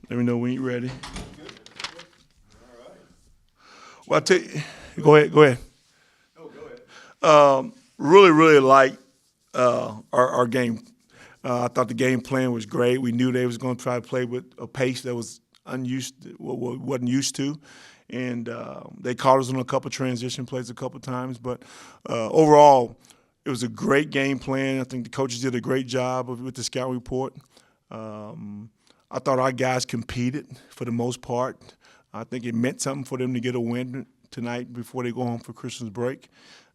Let me know when you're ready. Good. All right. Well, I tell you, go ahead. Oh, go ahead. Really like our game. I thought the game plan was great. We knew they was going to try to play with a pace that was wasn't used to, and they caught us on a couple transition plays a couple times. But overall, it was a great game plan. I think the coaches did a great job with the scout report. I thought our guys competed for the most part. I think it meant something for them to get a win tonight before they go home for Christmas break.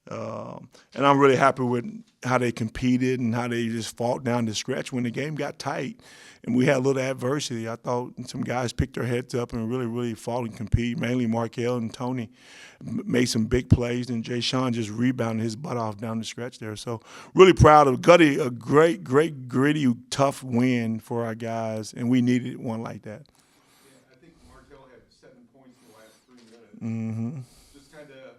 And I'm really happy with how they competed and how they just fought down the stretch when the game got tight and we had a little adversity. I thought some guys picked their heads up and really fought and competed, mainly Marquel and Tony made some big plays, and Jay Sean just rebounded his butt off down the stretch there. So really proud of Gutty, a great, gritty, tough win for our guys, and we needed one like that. Yeah, I think Marquel had 7 points in the last 3 minutes. Mm-hmm. Just kind of,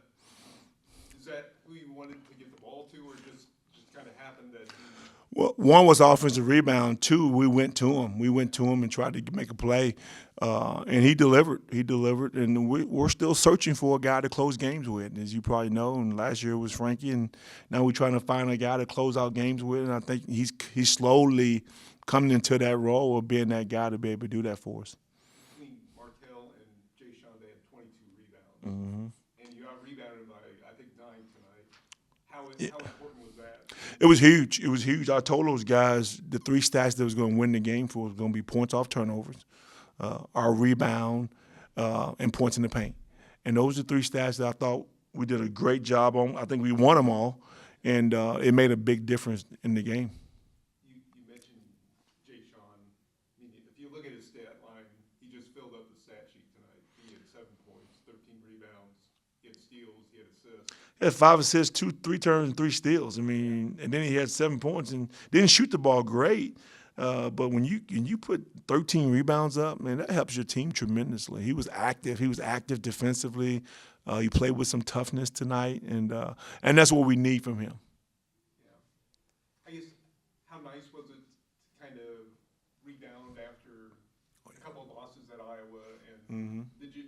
is that who you wanted to get the ball to, or just kind of happened that he, Well, one was offensive rebound. Two, we went to him. We went to him and tried to make a play, and he delivered. He delivered, and we're still searching for a guy to close games with, as you probably know. And last year it was Frankie, and now we're trying to find a guy to close out games with. And I think he's slowly coming into that role of being that guy to be able to do that for us. between Marquel and Jay Sean, they had 22 rebounds. Mm-hmm. And you out-rebounded by, I think, 9 tonight. How important was that? It was huge. It was huge. I told those guys the 3 stats that was going to win the game for us was going to be points off turnovers, our rebound, and points in the paint. And those are 3 stats that I thought we did a great job on. I think we won them all, and it made a big difference in the game. You mentioned Jay Sean. I mean, if you look at his stat line, he just filled up the stat sheet tonight. He had 7 points, 13 rebounds, he had steals, he had assists. He had 5 assists, 3 turns, and 3 steals. I mean, and then he had 7 points and didn't shoot the ball great. But when you put 13 rebounds up, man, that helps your team tremendously. He was active. He was active defensively. He played with some toughness tonight, and that's what we need from him. Yeah. I guess, how nice was it to kind of rebound after a couple of losses at Iowa? And did you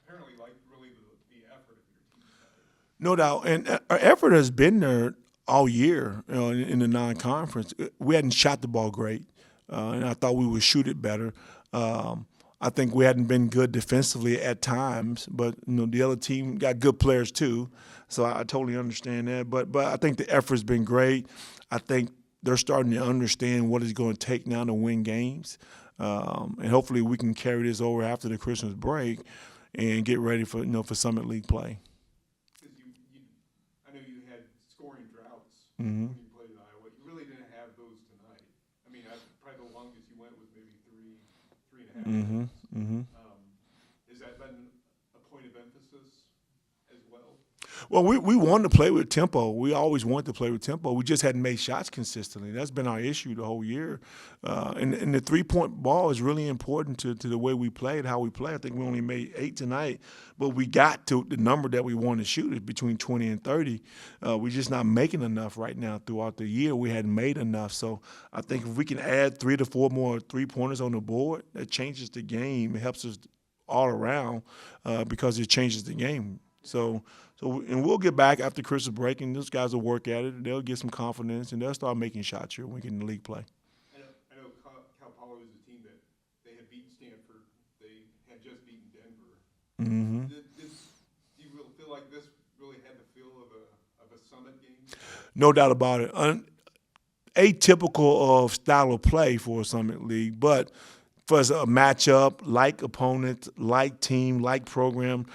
apparently liked really the effort of your team tonight? No doubt, and our effort has been there all year, in the non-conference. We hadn't shot the ball great, and I thought we would shoot it better. I think we hadn't been good defensively at times, but the other team got good players too, so I totally understand that. But I think the effort's been great. I think they're starting to understand what it's going to take now to win games, and hopefully we can carry this over after the Christmas break and get ready for for Summit League play. I know you had scoring droughts Mm-hmm. when you played in Iowa. You really didn't have those tonight. I mean, probably the longest you went was maybe 3.5 minutes. Mm-hmm. Has that been a point of emphasis as well? Well, we wanted to play with tempo. We always wanted to play with tempo. We just hadn't made shots consistently. That's been our issue the whole year. And the three-point ball is really important to the way we played, how we play. I think we only made 8 tonight, but we got to the number that we wanted to shoot, is between 20 and 30. We're just not making enough right now throughout the year. We hadn't made enough. So I think if we can add 3 to 4 more three-pointers on the board, that changes the game. It helps us all around because it changes the game. So and we'll get back after Christmas break, and those guys will work at it. They'll get some confidence, and they'll start making shots here when we get in the league play. I know Cal Poly was a team that they had beaten Stanford. They had just beaten Denver. Mm-hmm. Do you really feel like this really had the feel of a Summit game? No doubt about it. Atypical of style of play for a Summit League, but for a matchup, like opponent, like team, like program,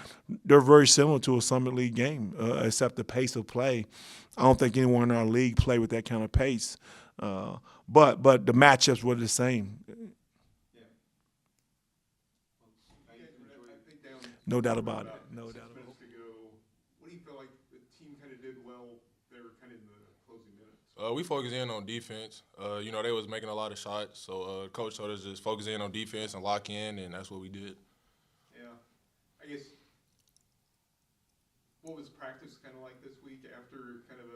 they're very similar to a Summit League game, except the pace of play. I don't think anyone in our league play with that kind of pace. But the matchups were the same. Yeah. No doubt about it. No doubt about it. Minutes to go. What do you feel like the team kind of did well there, kind of in the closing minutes? We focused in on defense. They was making a lot of shots, so coach told us just focus in on defense and lock in, and that's what we did. Yeah. I guess, what was practice kind of like this week after kind of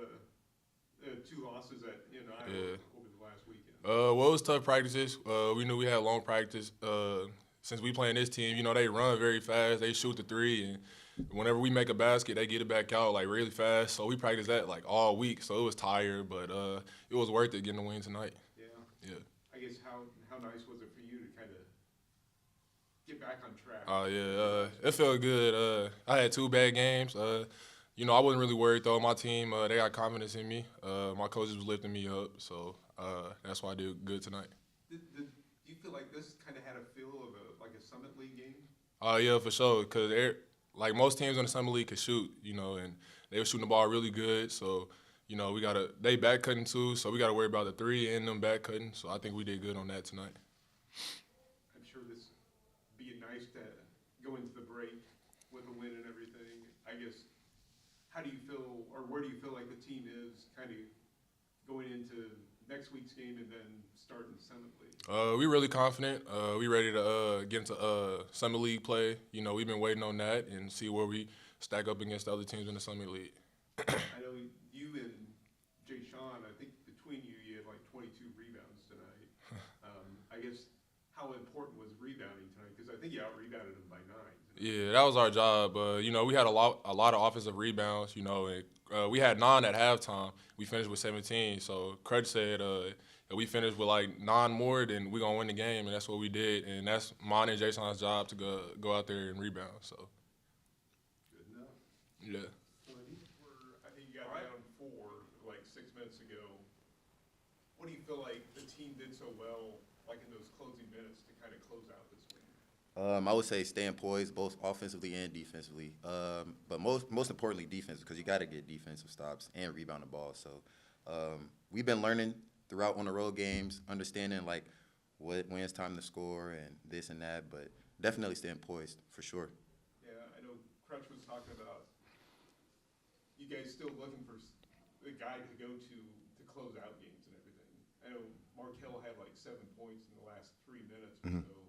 the 2 losses at Iowa over the last weekend? Well, it was tough practices. We knew we had long practice. Since we playing this team, they run very fast. They shoot the three, and whenever we make a basket, they get it back out like really fast. So we practiced that like all week. So it was tired, but it was worth it getting the win tonight. Yeah. Yeah. I guess how nice was it for you to kind of get back on track? Oh yeah, it felt good. I had 2 bad games. I wasn't really worried though. My team, they got confidence in me. My coaches was lifting me up, so that's why I did good tonight. Do you feel like this kind of had a feel of a Summit League game? Yeah, for sure. Cause like most teams in the summer league could shoot, and they were shooting the ball really good. So, they back cutting too. So we gotta worry about the three and them back cutting. So I think we did good on that tonight. I'm sure this being nice to go into the break with a win and everything. I guess, how do you feel, or where do you feel like the team is kind of going into next week's game and then starting Summit League? We really confident. We ready to get into Summit League play. We've been waiting on that and see where we stack up against the other teams in the Summit League. I know you and Jay Sean, I think between you had like 22 rebounds tonight. I guess how important was rebounding tonight? Because I think you out-rebounded them by 9. Yeah, that was our job. We had a lot of offensive rebounds. And we had 9 at halftime. We finished with 17. So Crutch said if we finished with like 9 more, then we're gonna win the game, and that's what we did. And that's mine and Jason's job to go out there and rebound. So. Good enough. Yeah. I think you got down 4 like 6 minutes ago. What do you feel like the team did so well, like in those closing minutes, to kind of close out this game? I would say staying poised, both offensively and defensively. But most importantly, defense, because you got to get defensive stops and rebound the ball. So we've been learning throughout on the road games, understanding like when it's time to score and this and that. But definitely staying poised for sure. Yeah, I know Crutch was talking about you guys still looking for a guy to go to close out games and everything. I know Marquel had like 7 points in the last 3 minutes or so.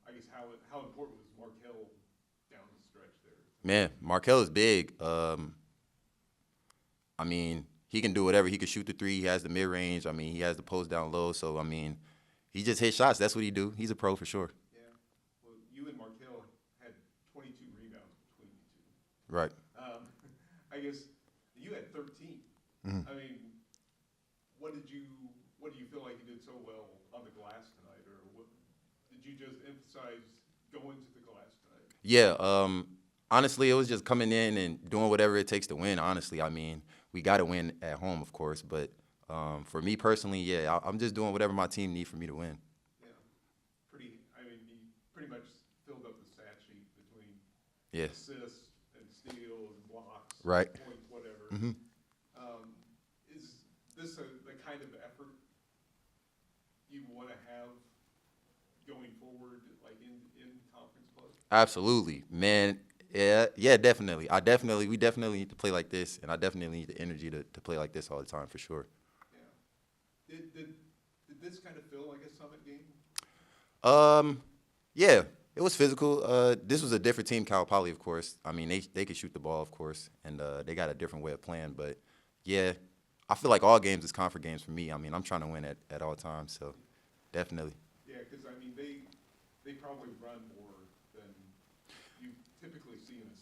I guess how important was Marquel down the stretch there? Man, Marquel is big. He can do whatever. He can shoot the three. He has the mid-range. He has the post down low. So, he just hits shots. That's what he do. He's a pro for sure. Yeah. Well, you and Marquel had 22 rebounds between you two. Right. I guess you had 13. What did you feel like you did so well on the glass tonight, or what did you just emphasize going to the glass tonight? Yeah. Honestly, it was just coming in and doing whatever it takes to win. Honestly, we got to win at home, of course, but for me personally, yeah, I'm just doing whatever my team need for me to win. Yeah. You pretty much filled up the stat sheet between Yeah. assists and steals and blocks, Right. points, whatever. Mm-hmm. Is this the kind of effort you want to have going forward, like in conference play? Absolutely, man. Yeah, definitely. We definitely need to play like this, and I definitely need the energy to play like this all the time for sure. Yeah. Did this kind of feel like a Summit game? Yeah, it was physical. This was a different team, Cal Poly, of course. They could shoot the ball, of course, and they got a different way of playing. But yeah, I feel like all games is conference games for me. I'm trying to win at all times, so definitely. Yeah, because they probably run more